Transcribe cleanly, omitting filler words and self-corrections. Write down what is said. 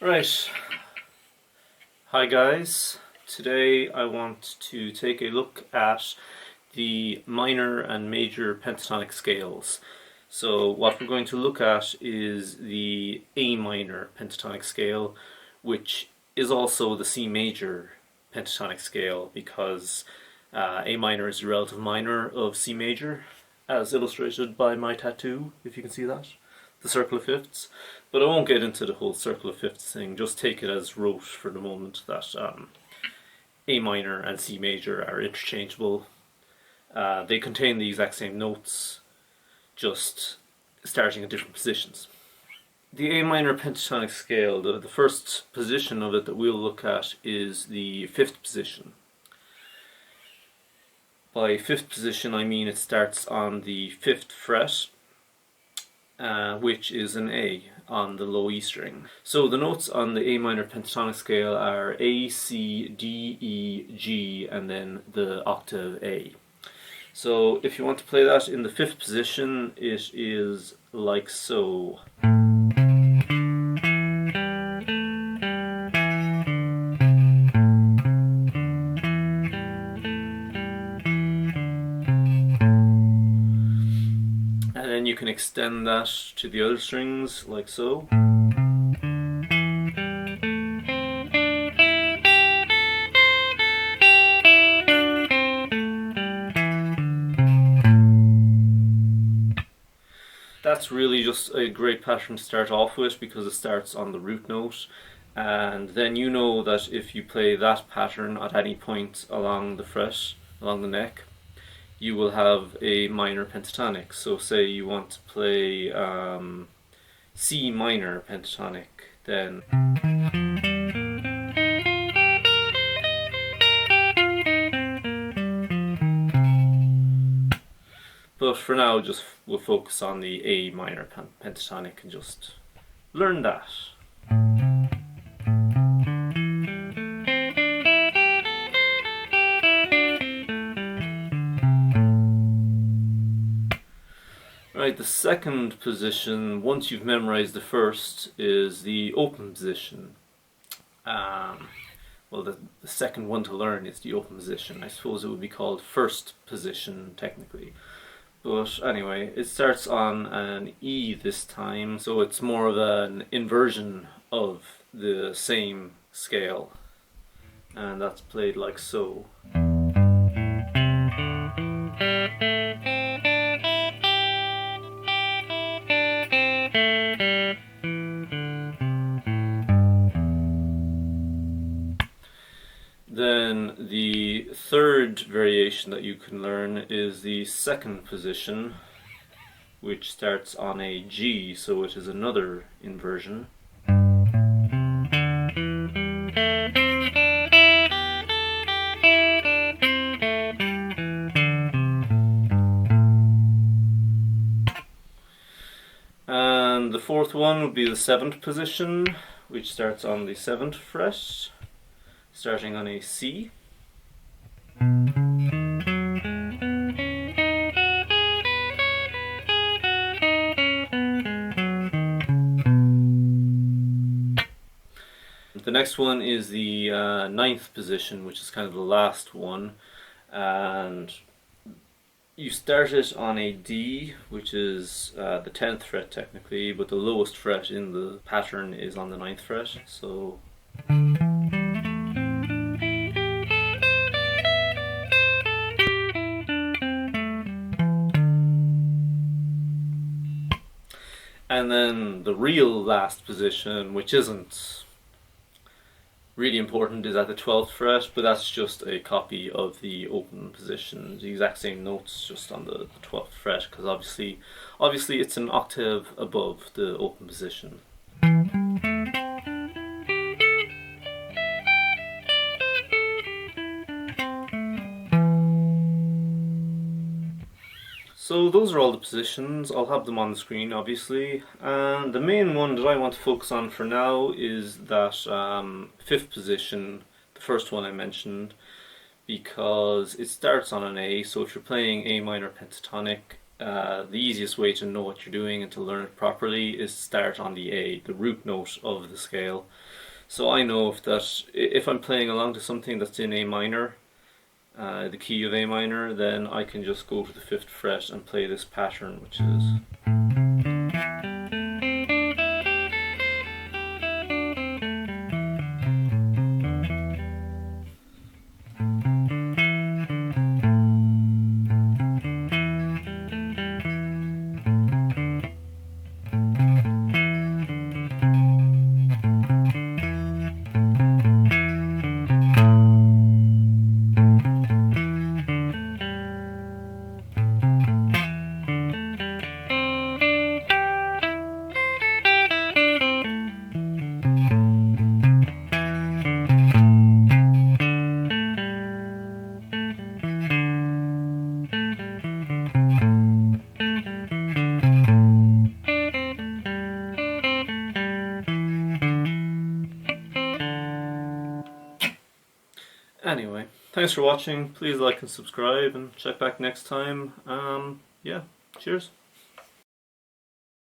Right, hi guys. Today I want to take a look at the minor and major pentatonic scales. So what we're going to look at is the A minor pentatonic scale, which is also the C major pentatonic scale because A minor is the relative minor of C major, as illustrated by my tattoo, if you can see that, the circle of fifths. But I won't get into the whole circle of fifths thing, just take it as rote for the moment that A minor and C major are interchangeable. They contain the exact same notes, just starting at different positions. The A minor pentatonic scale, the first position of it that we'll look at is the fifth position. By fifth position I mean it starts on the fifth fret, which is an A on the low E string. So the notes on the A minor pentatonic scale are A, C, D, E, G, and then the octave A. So if you want to play that in the fifth position, it is like so. And then you can extend that to the other strings like so. That's really just a great pattern to start off with because it starts on the root note, and then you know that if you play that pattern at any point along the fret, along the neck, you will have a minor pentatonic. So say you want to play C minor pentatonic, then but for now just we'll focus on the A minor pentatonic and just learn that. Right, the second position, once you've memorized the first, is the open position. Well, the second one to learn is the open position. I suppose it would be called first position technically. But anyway, it starts on an E this time, so it's more of an inversion of the same scale. And that's played like so. Then the third variation that you can learn is the second position, which starts on a G, so it is another inversion. And the fourth one would be the seventh position, which starts on the seventh fret, starting on a C. The next one is the ninth position, which is kind of the last one, and you start it on a D, which is the 10th fret technically, but the lowest fret in the pattern is on the 9th fret, so and then the real last position, which isn't really important, is at the 12th fret, but that's just a copy of the open position, the exact same notes just on the 12th fret, because obviously it's an octave above the open position. So those are all the positions. I'll have them on the screen obviously, and the main one that I want to focus on for now is that fifth position, the first one I mentioned, because it starts on an A, so if you're playing A minor pentatonic, the easiest way to know what you're doing and to learn it properly is start on the A, the root note of the scale. So I know if I'm playing along to something that's in A minor, the key of A minor, then I can just go to the 5th fret and play this pattern, which is. Anyway, thanks for watching. Please like and subscribe and check back next time. Yeah, cheers.